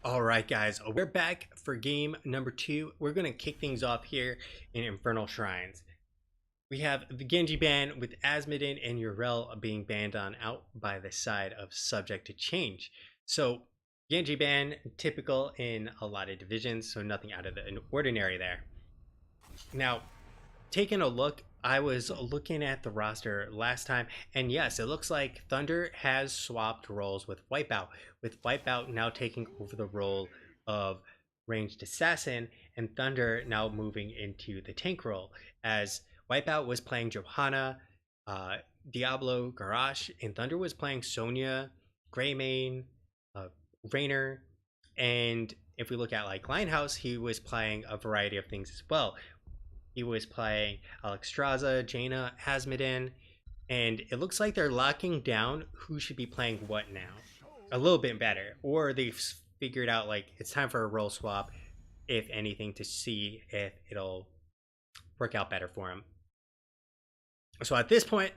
All right, guys, we're back for game number 2. We're going to kick things off here in Infernal Shrines. We have the Genji ban with Asmodin and Yrel being banned on out by the side of subject to change. So, Genji ban, typical in a lot of divisions, so nothing out of the ordinary there. Now, taking a look, I was looking at the roster last time, and yes, it looks like Thunder has swapped roles with Wipeout now taking over the role of ranged assassin, and Thunder now moving into the tank role, as Wipeout was playing Johanna, uh, Diablo, Garrosh, and Thunder was playing Sonya, Greymane, uh, Raynor, and if we look at like Linehouse, he was playing a variety of things as well. He was playing Alexstrasza, Jaina, Asmodin, and it looks like they're locking down who should be playing what now a little bit better, or they've figured out like it's time for a role swap, if anything, to see if it'll work out better for him. So at this point,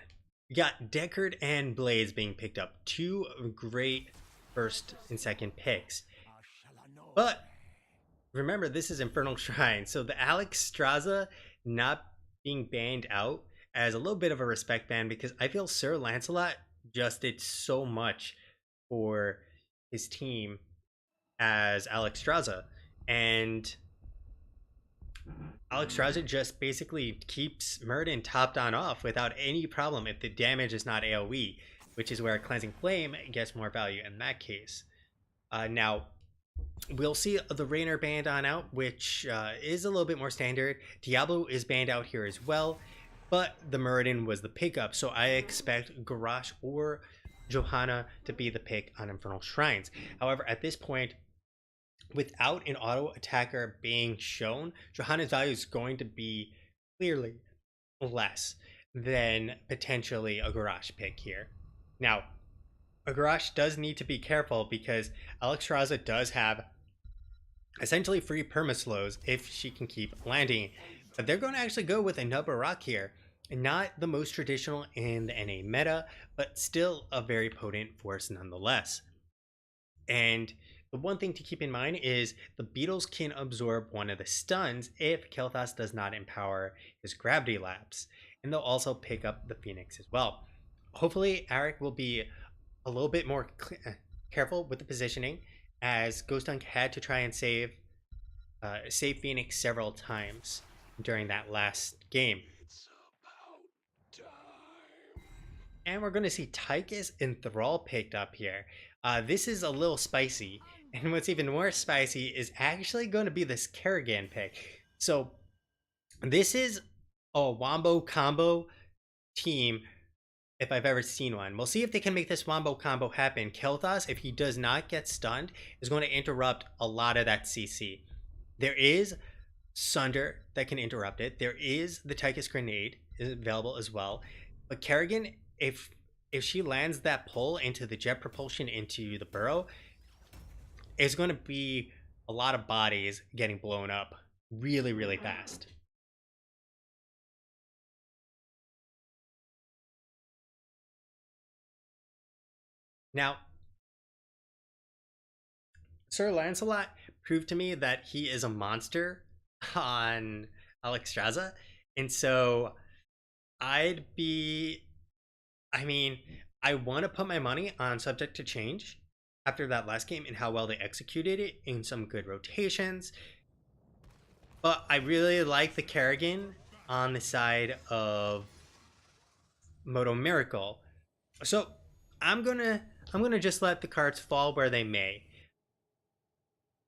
we got Deckard and Blaze being picked up, two great first and second picks. But remember, this is Infernal Shrine, so the Alexstrasza not being banned out as a little bit of a respect ban, because I feel Sir Lancelot just did so much for his team as Alexstrasza, and Alexstrasza just basically keeps Murden topped on off without any problem if the damage is not AoE, which is where Cleansing Flame gets more value in that case. Now, we'll see the Raynor banned on out, which is a little bit more standard. Diablo is banned out here as well, but the Muradin was the pickup, so I expect Garrosh or Johanna to be the pick on Infernal Shrines. However, at this point, without an auto attacker being shown, Johanna's value is going to be clearly less than potentially a Garrosh pick here. Now, a Garrosh does need to be careful because Alexstrasza does have essentially free permaslows if she can keep landing, but they're going to actually go with a Nubba Rock here. Not the most traditional in the NA meta, but still a very potent force nonetheless. And the one thing to keep in mind is the Beetles can absorb one of the stuns if Kael'thas does not empower his gravity lapse, and they'll also pick up the Phoenix as well. Hopefully, Arik will be a little bit more careful with the positioning, as Ghost Dunk had to try and save Phoenix several times during that last game. And we're going to see Tychus and Thrall picked up here. This is a little spicy, and what's even more spicy is actually going to be this Kerrigan pick. So this is a Wombo combo team if I've ever seen one. We'll see if they can make this Wombo combo happen. Kael'thas, if he does not get stunned, is going to interrupt a lot of that CC. There is Sunder that can interrupt it. There is the Tychus grenade is available as well. But Kerrigan, if she lands that pull into the jet propulsion into the burrow, it's going to be a lot of bodies getting blown up really, really fast. Now, Sir Lancelot proved to me that he is a monster on Alexstrasza, and so I want to put my money on Subject to Change after that last game and how well they executed it in some good rotations. But I really like the Kerrigan on the side of Modo Miracle. So I'm gonna just let the cards fall where they may,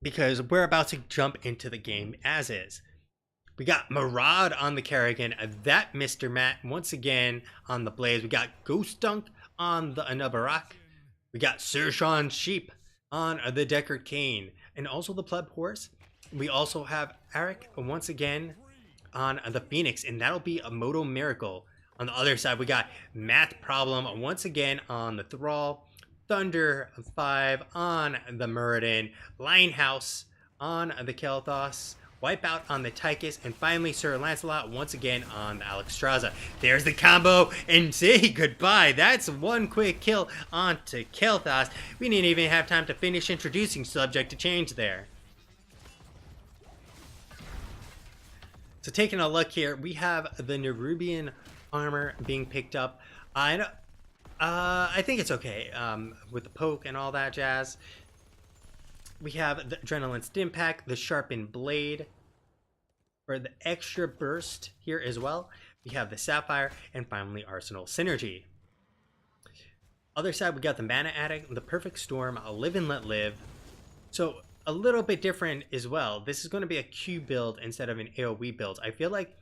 because we're about to jump into the game as is. We got Marad on the Kerrigan, that Mr. Matt once again on the Blaze. We got Ghost Dunk on the Anubarak. We got Sir Sean Sheep on the Deckard Kane, and also the Pleb Horse. We also have Arik once again on the Phoenix, and that'll be a Modo Miracle. On the other side, we got Math Problem once again on the Thrall, Thunder 5 on the Muradin, Linehouse on the Kael'thas, Wipeout on the Tychus, and finally Sir Lancelot once again on the Alexstrasza. There's the combo, and say goodbye. That's one quick kill onto Kael'thas. We didn't even have time to finish introducing subject to change there. So taking a look here, we have the Nerubian armor being picked up. I think it's okay with the poke and all that jazz. We have the Adrenaline Stim Pack, the Sharpened Blade for the extra burst here as well. We have the Sapphire, and finally Arsenal Synergy. Other side, we got the Mana Addict, the Perfect Storm, a Live and Let Live. So a little bit different as well. This is going to be a Q build instead of an AoE build. I feel like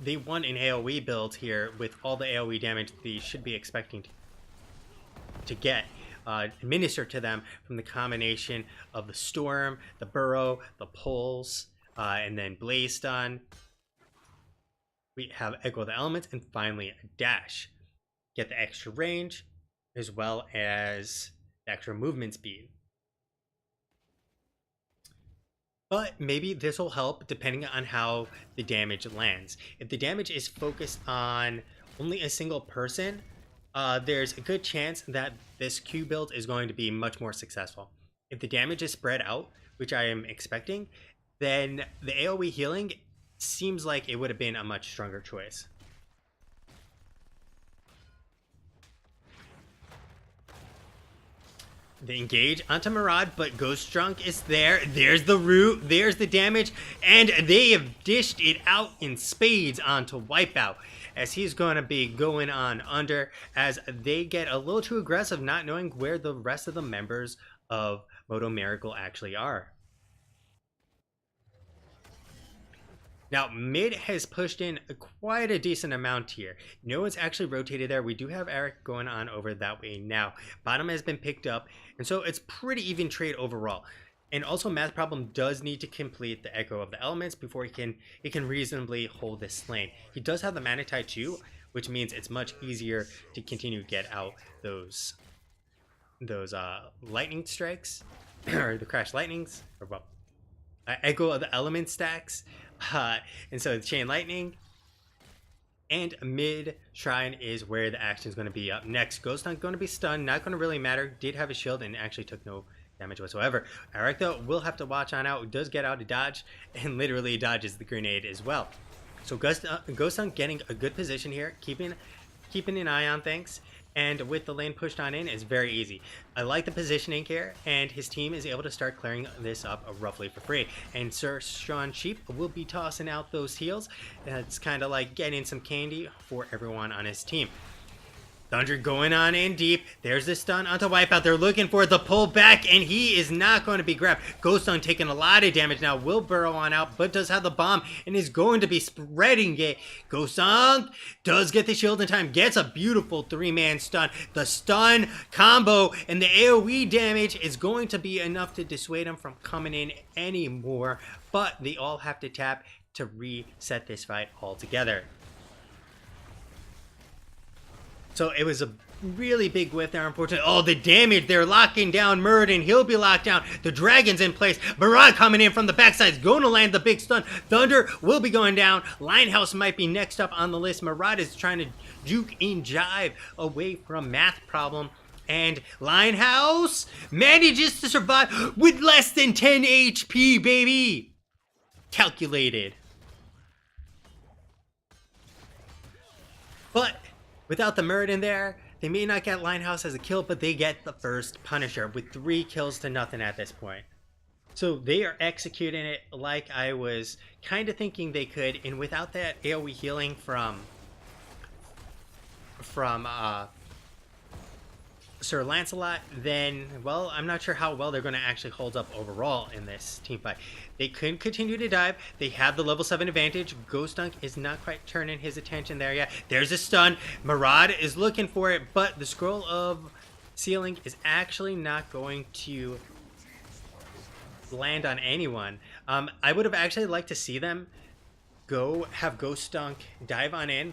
they want an AoE build here with all the AoE damage they should be expecting to get administered to them from the combination of the Storm, the Burrow, the Pulse, and then Blaze Stun. We have Echo the Elements, and finally a Dash. Get the extra range as well as the extra movement speed. But maybe this will help depending on how the damage lands. If the damage is focused on only a single person, there's a good chance that this Q build is going to be much more successful. If the damage is spread out, which I am expecting, then the AoE healing seems like it would have been a much stronger choice. They engage onto Murad, but Ghost Drunk is there. There's the root, there's the damage, and they have dished it out in spades onto Wipeout, as he's going to be going on under as they get a little too aggressive, not knowing where the rest of the members of Modo Miracle actually are. Now, mid has pushed in quite a decent amount here. No one's actually rotated there. We do have Eric going on over that way now. Bottom has been picked up, and so it's pretty even trade overall. And also, Math Problem does need to complete the Echo of the Elements before he can reasonably hold this lane. He does have the Manatite too, which means it's much easier to continue to get out those lightning strikes, or the Crash Lightnings, or well, Echo of the Element stacks. And so the Chain Lightning and mid Shrine is where the action is going to be up next. Ghost Dunk going to be stunned, not going to really matter. Did have a shield and actually took no damage whatsoever. Eric though will have to watch on out. Does get out to dodge and literally dodges the grenade as well. So Ghost Dunk getting a good position here, keeping an eye on things. And with the lane pushed on in, it's very easy. I like the positioning here, and his team is able to start clearing this up roughly for free. And Sir Sean Sheep will be tossing out those heals. It's kind of like getting some candy for everyone on his team. Thunder going on in deep. There's the stun onto Wipeout. They're looking for the pull back, and he is not going to be grabbed. Ghost Dunk taking a lot of damage now. Will burrow on out, but does have the bomb and is going to be spreading it. Ghost Dunk does get the shield in time. Gets a beautiful 3-man stun. The stun combo and the AoE damage is going to be enough to dissuade him from coming in anymore. But they all have to tap to reset this fight altogether. So it was a really big whiff there, unfortunately. Oh, the damage. They're locking down Muradin. He'll be locked down. The Dragon's in place. Murad coming in from the backside is going to land the big stun. Thunder will be going down. Linehouse might be next up on the list. Murad is trying to juke and jive away from Math Problem. And Linehouse manages to survive with less than 10 HP, baby. Calculated. But without the Muradin there, they may not get Linehouse as a kill, but they get the first Punisher with 3 kills to nothing at this point. So they are executing it like I was kind of thinking they could, and without that AoE healing from Sir Lancelot, then, well, I'm not sure how well they're going to actually hold up overall in this team fight. They couldn't continue to dive. They have the level 7 advantage. Ghost Dunk is not quite turning his attention there yet. There's a stun. Murad is looking for it, but the Scroll of Sealing is actually not going to land on anyone. I would have actually liked to see them have Ghost Dunk dive on in,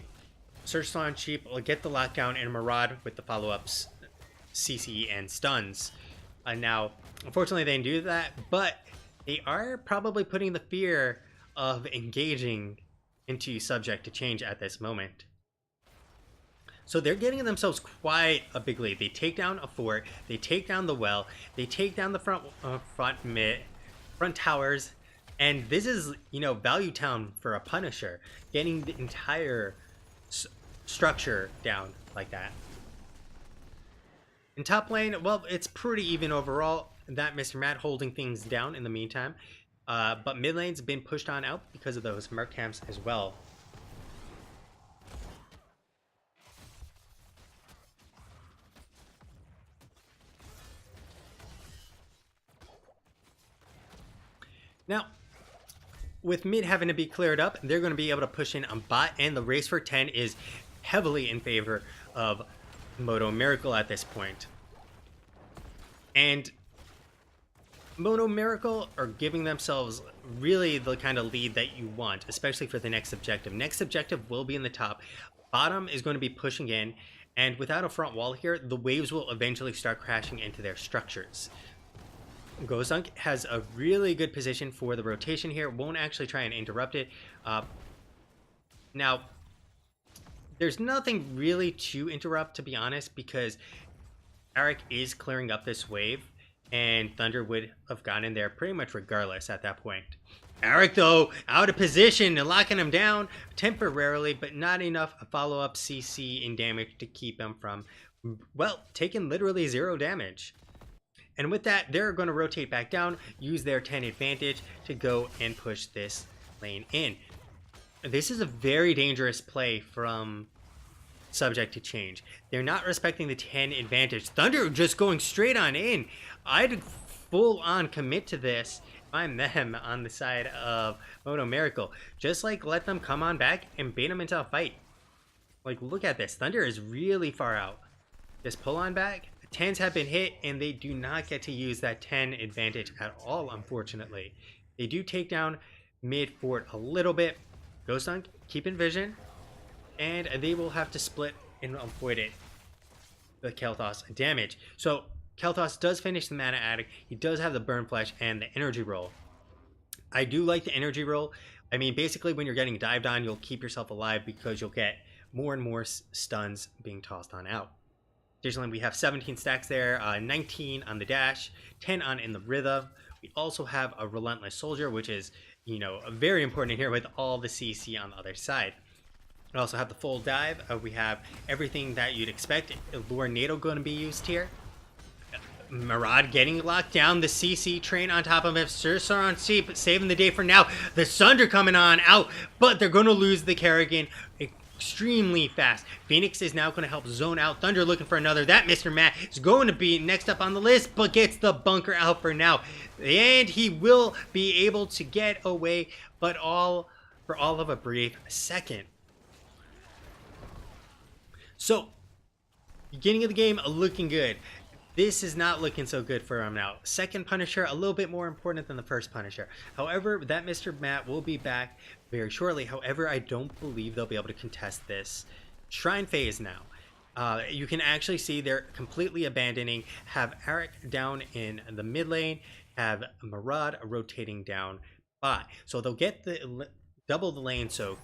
Search on Sheep, get the lockdown, and Murad with the follow-ups, CC and stuns. Now, unfortunately, they didn't do that, but they are probably putting the fear of engaging into subject to change at this moment. So they're getting themselves quite a big lead. They take down a fort, they take down the well, they take down the front towers, and this is, you know, value town for a Punisher, getting the entire structure down like that. In top lane, well, it's pretty even overall. That Mr. Matt holding things down in the meantime. But mid lane's been pushed on out because of those merc camps as well. Now, with mid having to be cleared up, they're going to be able to push in on bot, and the race for 10 is heavily in favor of Modo Miracle at this point. And Modo Miracle are giving themselves really the kind of lead that you want, especially for the next objective. Next objective will be in the top. Bottom is going to be pushing in, and without a front wall here, the waves will eventually start crashing into their structures. Gozunk has a really good position for the rotation here, won't actually try and interrupt it. Now, there's nothing really to interrupt, to be honest, because Eric is clearing up this wave, and Thunder would have gone in there pretty much regardless at that point. Eric, though, out of position and locking him down temporarily, but not enough follow-up CC in damage to keep him from, well, taking literally 0 damage. And with that, they're going to rotate back down, use their 10 advantage to go and push this lane in. This is a very dangerous play from subject to change. They're not respecting the 10 advantage. Thunder just going straight on in. I'd full on commit to this if I'm them on the side of Modo Miracle. Just like let them come on back and bait them into a fight. Like, look at this. Thunder is really far out. Just pull on back. 10s have been hit, and they do not get to use that 10 advantage at all, unfortunately. They do take down mid fort a little bit. Ghost Dunk, keep in vision, and they will have to split and avoid it. The Kel'Thas damage. So Kel'Thas does finish the mana addict. He does have the burn flesh and the energy roll. I do like the energy roll. I mean, basically when you're getting dived on, you'll keep yourself alive because you'll get more and more stuns being tossed on out. Additionally, we have 17 stacks there, 19 on the dash, 10 on in the rhythm. We also have a Relentless Soldier, which is, you know, very important here with all the CC on the other side. We also have the full dive. We have everything that you'd expect. Tornado going to be used here. Murad getting locked down. The CC train on top of him. Sursar on Sheep saving the day for now. The Sunder coming on out, but they're going to lose the Kerrigan extremely fast. Phoenix is now going to help zone out. Thunder looking for another. That Mr. Matt is going to be next up on the list, but gets the bunker out for now. And he will be able to get away, but all of a brief second. So, beginning of the game looking good. This is not looking so good for him now. Second Punisher, a little bit more important than the first Punisher. However, that Mr. Matt will be back very shortly. However, I don't believe they'll be able to contest this Shrine phase now. You can actually see they're completely abandoning. Have Eric down in the mid lane. Have Murad rotating down bot. So they'll get the double the lane soak.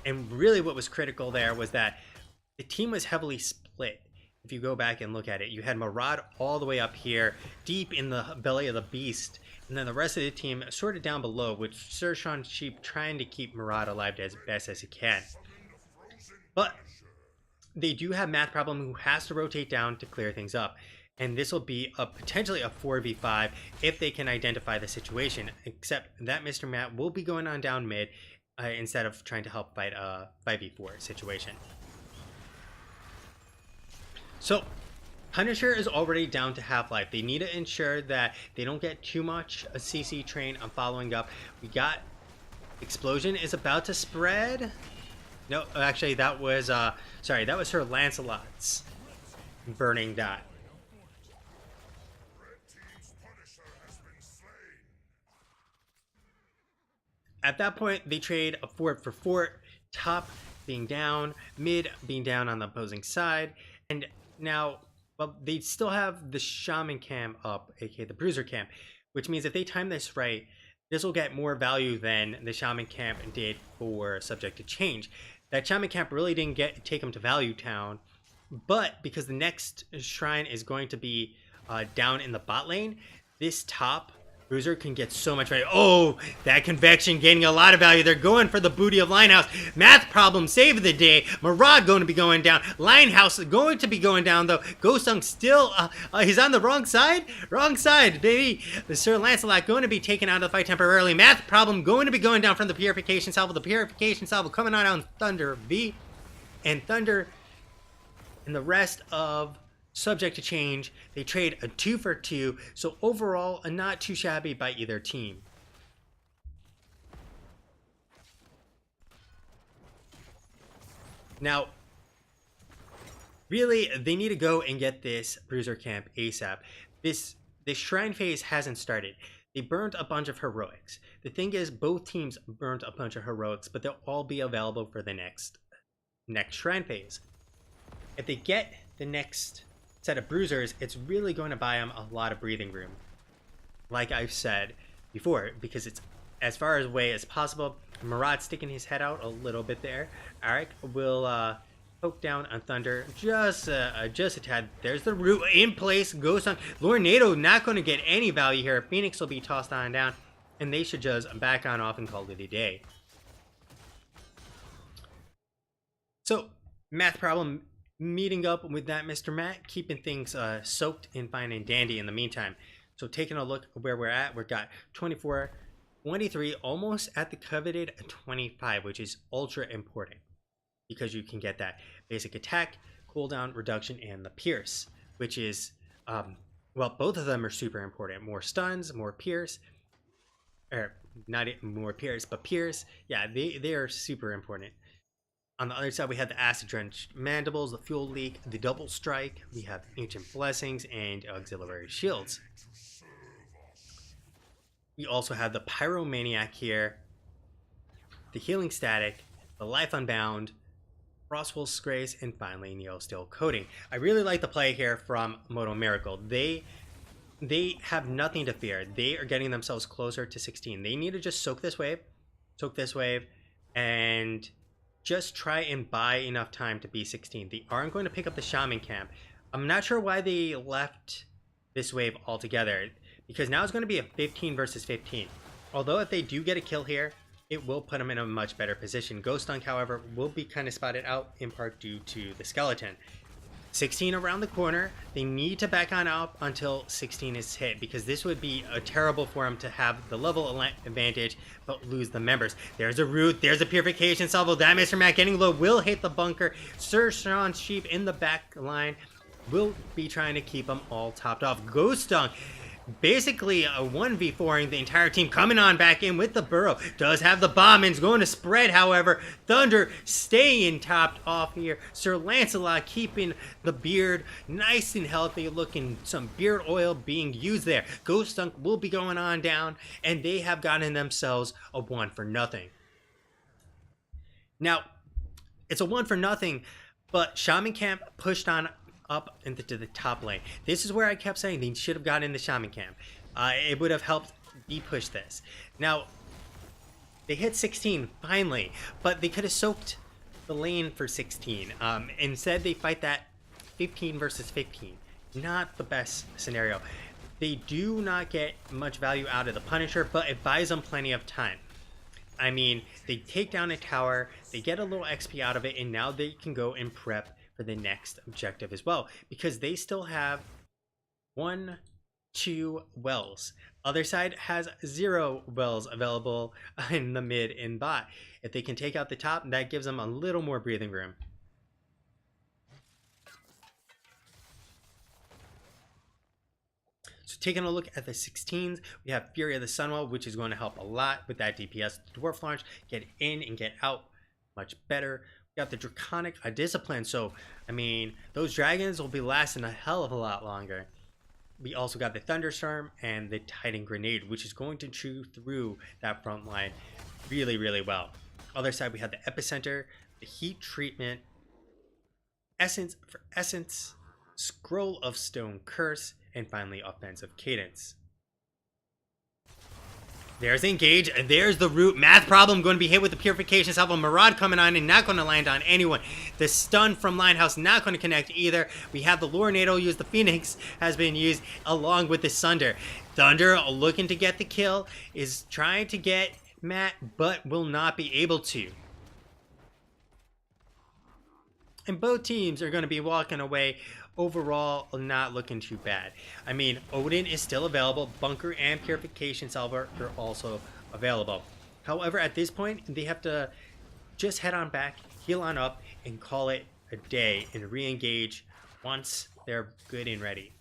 And really what was critical there was that the team was heavily split. If you go back and look at it, you had Murad all the way up here, deep in the belly of the beast, and then the rest of the team sort of down below, with Surshan Sheep trying to keep Murad alive as best as he can. But they do have Math Problem, who has to rotate down to clear things up, and this will be potentially a 4v5 if they can identify the situation, except that Mr. Matt will be going on down mid instead of trying to help fight a 5v4 situation. So, Punisher is already down to half-life. They need to ensure that they don't get too much a CC train on following up. We got Explosion is about to spread. No, actually that was sorry, that was her Lancelot's burning dot. At that point, they trade a fort for fort, top being down, mid being down on the opposing side, and now well, they still have the Shaman Camp up, aka the Bruiser Camp, which means if they time this right, this will get more value than the Shaman Camp did for Subject to Change. That Shaman Camp really didn't take them to Value Town, but because the next shrine is going to be down in the bot lane, this top Bruiser can get so much value. Oh, that Convection getting a lot of value. They're going for the booty of Linehouse. Math Problem save of the day. Maraude going to be going down. Linehouse going to be going down, though. Ghostung still, he's on the wrong side? Wrong side, baby. Sir Lancelot going to be taken out of the fight temporarily. Math Problem going to be going down from the Purification Salvo. The Purification Salvo coming on Thunder V. And Thunder and the rest of Subject to Change, they trade a 2 for 2, so overall a not too shabby by either team. Now, really, they need to go and get this Bruiser Camp ASAP. This Shrine phase hasn't started. They burned a bunch of heroics. The thing is, both teams burned a bunch of heroics, but they'll all be available for the next Shrine phase. If they get the next set of bruisers, it's really going to buy them a lot of breathing room, like I've said before, because it's as far away as possible. Maraude sticking his head out a little bit there. Arik will poke down on Thunder just a tad. There's the root in place. Goes on. Lornado not going to get any value here. Phoenix will be tossed on down, and they should just back on off and call it a day. So, Math Problem meeting up with that Mr. Matt, keeping things soaked and fine and dandy in the meantime. So taking a look where we're at, we've got 24, 23, almost at the coveted 25, which is ultra important because you can get that basic attack, cooldown reduction, and the pierce, which is, well, both of them are super important. More stuns, more pierce, or not more pierce, but pierce. Yeah, they are super important. On the other side, we have the Acid Drenched Mandibles, the Fuel Leak, the Double Strike. We have Ancient Blessings and Auxiliary Shields. We also have the Pyromaniac here, the Healing Static, the Life Unbound, Frostwolf's Grace, and finally Neo Steel Coating. I really like the play here from Modo Miracle. They have nothing to fear. They are getting themselves closer to 16. They need to just soak this wave, and just try and buy enough time to be 16. They aren't going to pick up the Shaman Camp. I'm not sure why they left this wave altogether, because now it's going to be a 15 versus 15. Although if they do get a kill here, it will put them in a much better position. Ghostung, however, will be kind of spotted out in part due to the skeleton. 16 around the corner. They need to back on up until 16 is hit, because this would be terrible for them to have the level advantage but lose the members. There's a root, there's a purification salvo. That Mr. Matt getting low will hit the bunker. Sir Sean's Sheep in the back line will be trying to keep them all topped off. Ghostung basically a 1v4ing the entire team, coming on back in with the burrow. Does have the bomb and is going to spread, however. Thunder staying topped off here. Sir Lancelot keeping the beard nice and healthy looking. Some beard oil being used there. Ghostung will be going on down, and they have gotten themselves a 1 for nothing. Now, it's a 1 for nothing, but Shaman Camp pushed on up into the top lane. This is where I kept saying they should have gotten in the Shaman Camp. It would have helped de-push this. Now, they hit 16 finally, but they could have soaked the lane for 16. Instead, they fight that 15 versus 15. Not the best scenario. They do not get much value out of the Punisher, but it buys them plenty of time. I mean, they take down a tower, they get a little XP out of it, and now they can go and prep for the next objective as well, because they still have 1, 2 wells. Other side has 0 wells available in the mid and bot. If they can take out the top, that gives them a little more breathing room. So taking a look at the 16s, we have Fury of the Sunwell, which is going to help a lot with that DPS. Dwarf launch, get in and get out much better. Got the Draconic Discipline, so I mean those dragons will be lasting a hell of a lot longer. We also got the Thunderstorm and the Titan Grenade, which is going to chew through that front line really well. Other side, we have the Epicenter, the Heat Treatment, Essence for Essence, Scroll of Stone Curse, and finally Offensive Cadence. There's Engage, there's the root. Math Problem going to be hit with the Purification Salvo. Maraud coming on and not going to land on anyone. The stun from Linehouse not going to connect either. We have the Lornado used. The Phoenix has been used along with the Sunder. Thunder looking to get the kill, is trying to get Matt, but will not be able to. And both teams are going to be walking away overall not looking too bad. I mean, Odin is still available. Bunker and Purification Salvo are also available. However, at this point, they have to just head on back, heal on up, and call it a day and re-engage once they're good and ready.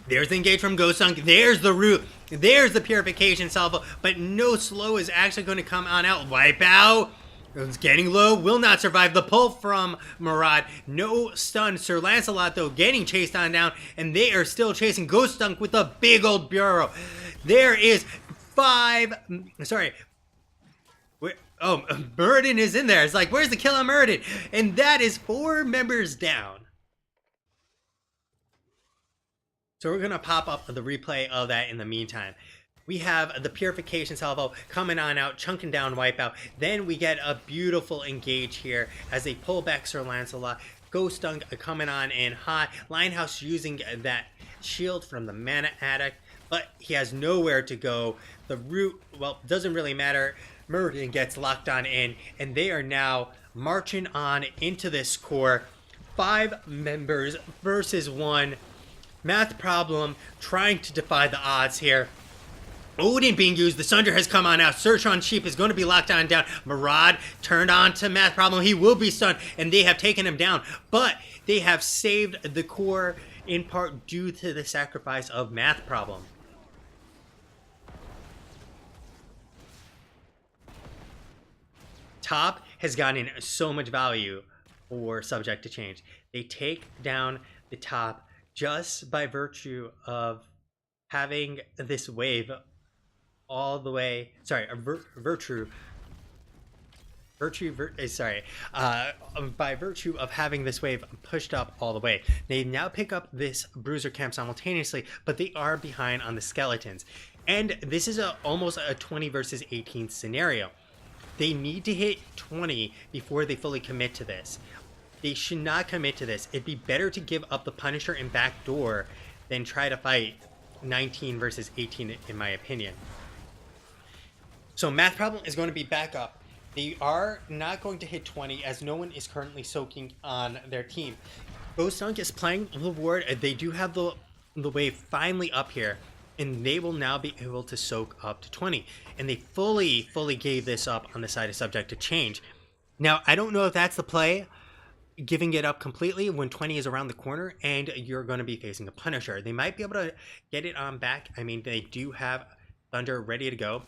There's the engage from Ghost Dunk. There's the root. There's the Purification Salvo. But no slow is actually going to come on out. Wipe out. It's getting low. Will not survive the pull from Maraud. No stun. Sir Lancelot, though, getting chased on down. And they are still chasing Ghost Dunk with a big old bureau. There is Muradin is in there. It's like, where's the kill on Muradin? And that is 4 members down. So we're going to pop up the replay of that in the meantime. We have the Purification Salvo coming on out, chunking down Wipeout. Then we get a beautiful engage here as they pull back Sir Lancelot. Ghost Dunk coming on in hot. Linehouse using that shield from the Mana Addict, but he has nowhere to go. The root, well, doesn't really matter. Muradin gets locked on in, and they are now marching on into this core. 5 members versus 1. Math Problem trying to defy the odds here. Odin being used. The Sunder has come on out. Search on Sheep is going to be locked on down. Maraud turned on to Math Problem. He will be stunned, and they have taken him down. But they have saved the core in part due to the sacrifice of Math Problem. Top has gotten so much value for Subject to Change. They take down the top just by virtue of having this wave all the way, by virtue of having this wave pushed up all the way. They now pick up this Bruiser camp simultaneously, but they are behind on the skeletons. And this is almost a 20 versus 18 scenario. They need to hit 20 before they fully commit to this. They should not commit to this. It'd be better to give up the Punisher and backdoor than try to fight 19 versus 18, in my opinion. So Math Problem is going to be back up. They are not going to hit 20 as no one is currently soaking on their team. Ghost Dunk is playing the ward. They do have the wave finally up here, and they will now be able to soak up to 20. And they fully gave this up on the side of Subject to Change. Now, I don't know if that's the play, giving it up completely when 20 is around the corner and you're going to be facing a Punisher. They might be able to get it on back. I mean, they do have Thunder ready to go.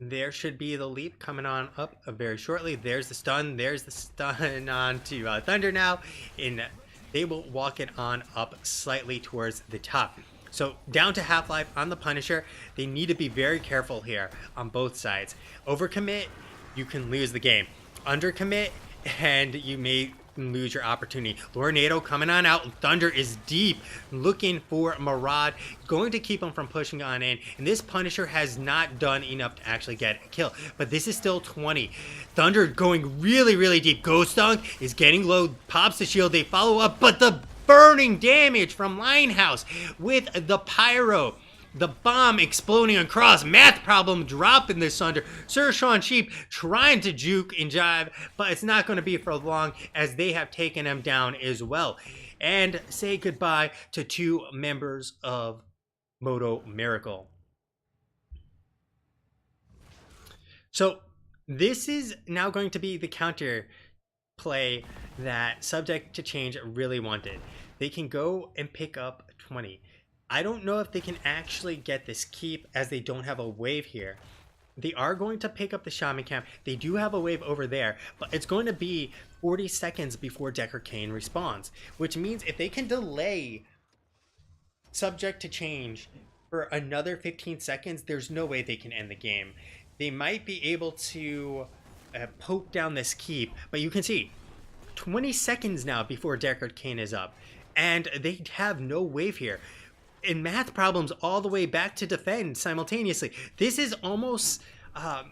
There should be the leap coming on up very shortly. There's the stun. There's the stun on to Thunder now. And they will walk it on up slightly towards the top. So down to Half-Life on the Punisher. They need to be very careful here on both sides. Overcommit, you can lose the game. Undercommit, and you may lose your opportunity. Lornado coming on out. Thunder is deep, looking for Maraud, going to keep him from pushing on in. And this Punisher has not done enough to actually get a kill. But this is still 20. Thunder going really deep. Ghost Dunk is getting low, pops the shield. They follow up, but the burning damage from Linehouse with the pyro. The bomb exploding across. Math Problem dropping the Sunder. Sir Sean Sheep trying to juke and jive, but it's not going to be for long as they have taken him down as well. And say goodbye to 2 members of Modo Miracle. So this is now going to be the counter play that Subject to Change really wanted. They can go and pick up 20. I don't know if they can actually get this keep as they don't have a wave here. They are going to pick up the Shaman camp. They do have a wave over there, but it's going to be 40 seconds before Decker Kane responds, which means if they can delay Subject to Change for another 15 seconds, there's no way they can end the game. they might be able to poke down this keep, but you can see 20 seconds now before Deckard Cain is up, and they have no wave here. In math problems, all the way back to defend simultaneously. This is almost a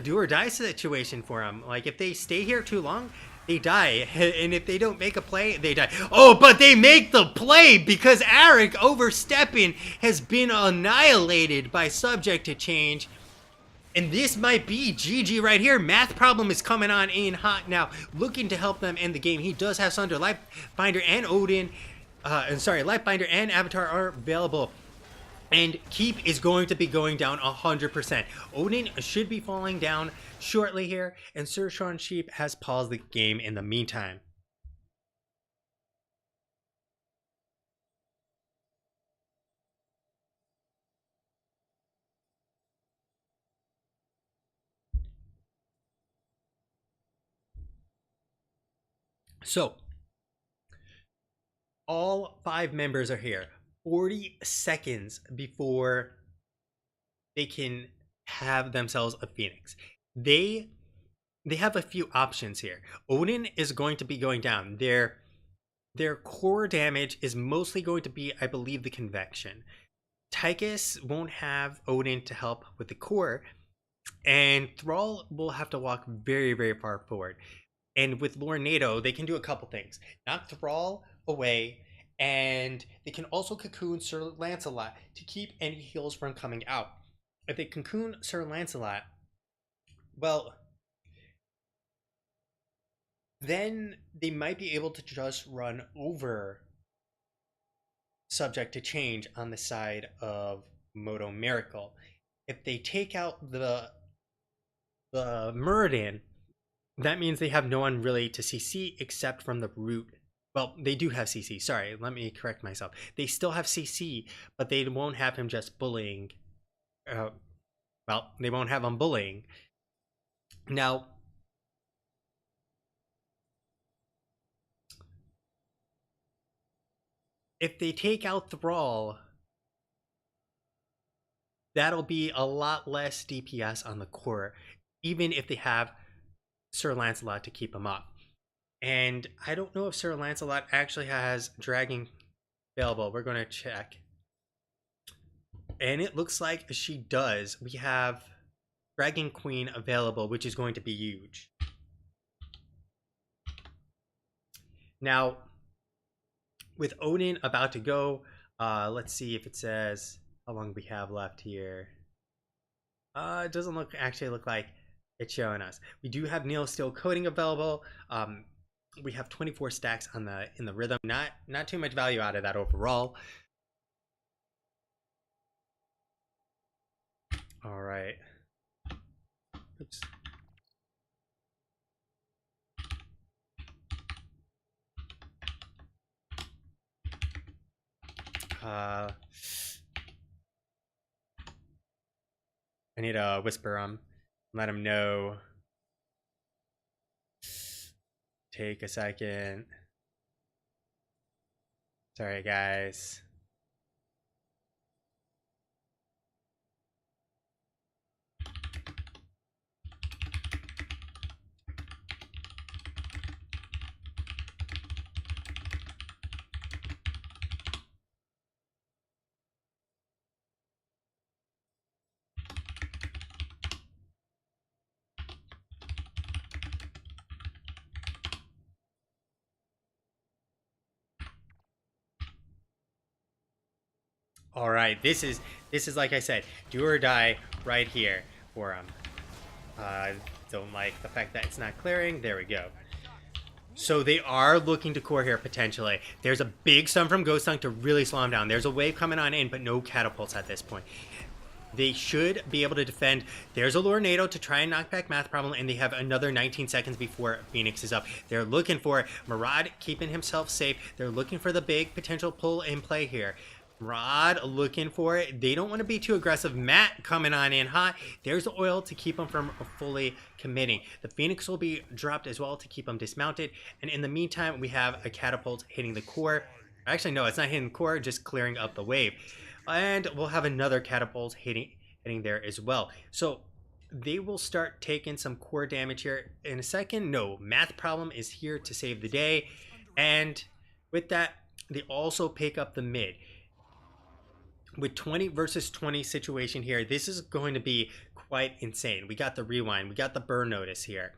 do or die situation for them. Like, if they stay here too long, they die, and if they don't make a play, they die. Oh, but they make the play because Eric overstepping has been annihilated by subject to change. And this might be GG right here. Math problem is coming on in hot now, looking to help them end the game. He does have Sunder, Lightbinder, and Odin. Lightbinder and Avatar are available. And Keep is going to be going down 100%. Odin should be falling down shortly here, and Sir Sean Sheep has paused the game in the meantime. So, all 5 members are here 40 seconds before they can have themselves a Phoenix. They have a few options here. Odin is going to be going down. Their core damage is mostly going to be, I believe, the convection. Tychus won't have Odin to help with the core, and Thrall will have to walk very, very far forward. And with Lornado, they can do a couple things. Knock Thrall away, and they can also cocoon Sir Lancelot to keep any heals from coming out. If they cocoon Sir Lancelot, well, then they might be able to just run over subject to change on the side of Modo Miracle. If they take out the Muradin, that means they have no one really to CC except from the root. Well, they do have CC. Sorry, let me correct myself. They still have CC, but they won't have him just bullying. They won't have him bullying. Now, if they take out Thrall, that'll be a lot less DPS on the core, even if they have Sir Lancelot to keep him up. And I don't know if Sir Lancelot actually has Dragon available. We're going to check. And it looks like she does. We have Dragon Queen available, which is going to be huge. Now, with Odin about to go, let's see if it says how long we have left here. It doesn't actually look like it's showing us. We do have Neil Steel Coding available. We have 24 stacks on in the rhythm. Not too much value out of that overall. All right. Oops. I need to whisper let him know. Take a second. Sorry, guys. All right, this is like I said, do or die right here for him. Don't like the fact that it's not clearing. There we go. So they are looking to core here potentially. There's a big stun from Ghost Dunk to really slow him down. There's a wave coming on in, but no catapults at this point. They should be able to defend. There's a Lornado to try and knock back Math Problem, and they have another 19 seconds before Phoenix is up. They're looking for it. Murad keeping himself safe. They're looking for the big potential pull in play here. Rod looking for it. They don't want to be too aggressive. Matt coming on in hot. There's the oil to keep him from fully committing. The Phoenix will be dropped as well to keep him dismounted. And in the meantime, we have a catapult hitting the core. Actually, no, it's not hitting the core, just clearing up the wave. And we'll have another catapult hitting heading there as well. So they will start taking some core damage here in a second. No, Math Problem is here to save the day. And with that, they also pick up the mid. With 20 versus 20 situation here, this is going to be quite insane. We got the rewind, we got the burn notice here.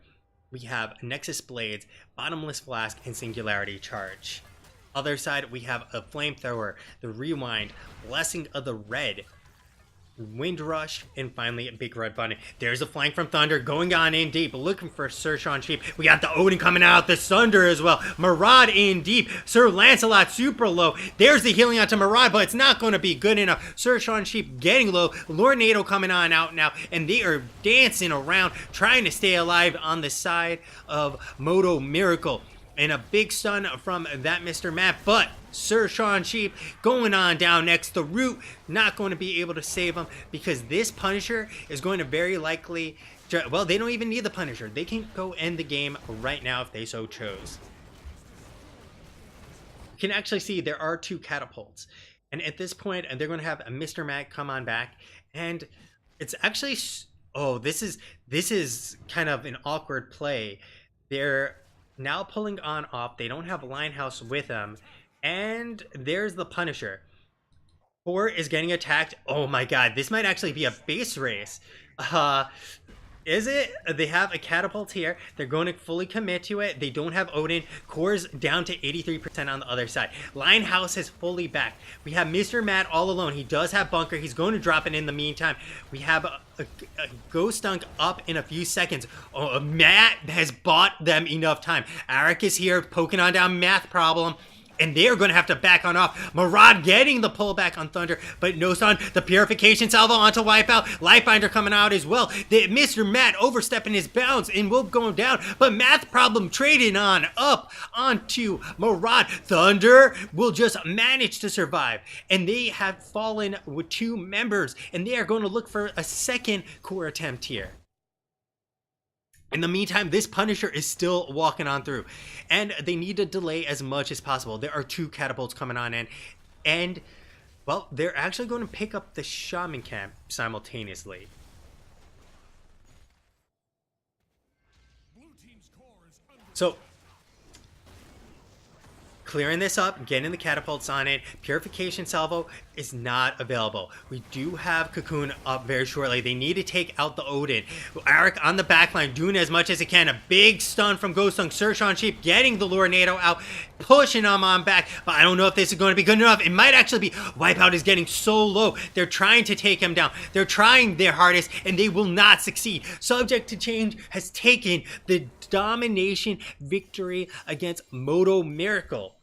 We have Nexus Blades, Bottomless Flask, and Singularity Charge. Other side, we have a Flamethrower, the Rewind, Blessing of the Red, Wind Rush, and finally a Big Red Button. There's a flank from Thunder going on in deep, looking for Sir Sean Sheep. We got the Odin coming out, the Sunder as well. Maraud in deep, Sir Lancelot super low. There's the healing onto Maraud, but it's not going to be good enough. Sir Sean Sheep getting low, Lord Nato coming on out now, and they are dancing around, trying to stay alive on the side of Modo Miracle. And a big stun from that Mr. Matt, but Sir Sean Sheep going on down next. The Root not going to be able to save him because this Punisher is going to very likely, well, they don't even need the Punisher. They can go end the game right now if they so chose. You can actually see there are 2 catapults. And at this point, they're going to have a Mr. Matt come on back. And it's actually, oh, this is kind of an awkward play. They're now pulling on off. They don't have Linehouse with them. And there's the Punisher. 4 is getting attacked. Oh my god, this might actually be a base race. Is it? They have a catapult here. They're going to fully commit to it. They don't have Odin. Core's down to 83% on the other side. Linehouse is fully back. We have Mr. Matt all alone. He does have Bunker. He's going to drop it in the meantime. We have a Ghost Dunk up in a few seconds. Oh, Matt has bought them enough time. Arik is here poking on down Math Problem. And they are going to have to back on off. Maraud getting the pullback on Thunder, but no stun. The Purification Salvo onto Wipeout. Lifebinder coming out as well. Mr. Matt overstepping his bounds and will go down, but Math Problem trading on up onto Maraud. Thunder will just manage to survive, and they have fallen with 2 members, and they are going to look for a second core attempt here. In the meantime, this Punisher is still walking on through, and they need to delay as much as possible. There are 2 catapults coming on in, and, well, they're actually going to pick up the Shaman Camp simultaneously. So, clearing this up, getting the catapults on it. Purification Salvo is not available. We do have Cocoon up very shortly. They need to take out the Odin. Arik on the backline doing as much as he can. A big stun from Ghost Dunk. Sir Sean Sheep getting the Lord Nato out, pushing him on back. But I don't know if this is going to be good enough. It might actually be. Wipeout is getting so low. They're trying to take him down. They're trying their hardest, and they will not succeed. Subject to Change has taken the domination victory against Modo Miracle.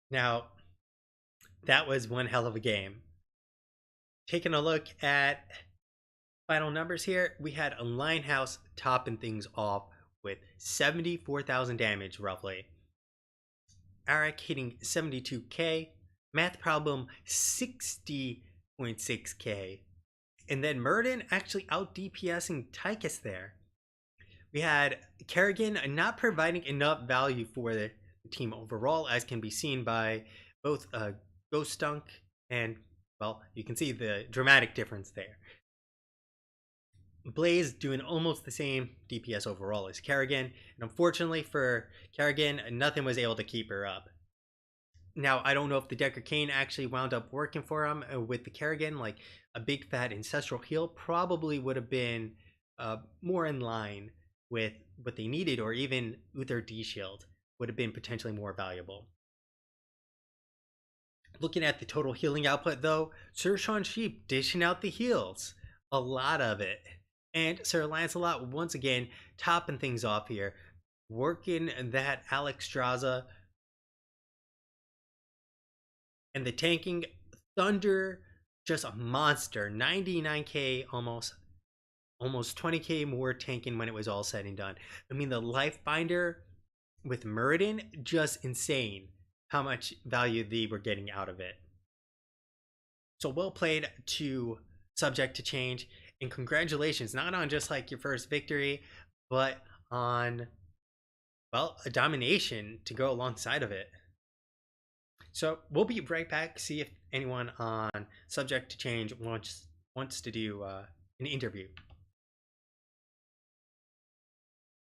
Now, that was one hell of a game. Taking a look at final numbers here, we had a Linehouse topping things off with 74,000 damage roughly. Arik hitting 72k, Math Problem 60.6k, and then Murden actually out DPSing Tychus there. We had Kerrigan not providing enough value for the team overall, as can be seen by both Ghost Dunk and, well, you can see the dramatic difference there. Blaze doing almost the same DPS overall as Kerrigan, and unfortunately for Kerrigan, nothing was able to keep her up. Now, I don't know if the Decker Cane actually wound up working for him with the Kerrigan. Like, a big fat Ancestral Heal probably would have been more in line with what they needed, or even Uther D-Shield would have been potentially more valuable. Looking at the total healing output though, Sir Sean Sheep dishing out the heals. A lot of it. And Sir Lancelot once again topping things off here. Working that Alex Straza. And the tanking Thunder, just a monster. 99k almost 20k more tanking when it was all said and done. I mean, the Lifebinder with Muradin, just insane how much value they were getting out of it. So well played to Subject to Change, and congratulations not on just like your first victory, but on, well, a domination to go alongside of it. So we'll be right back. See if anyone on Subject to Change wants to do an interview.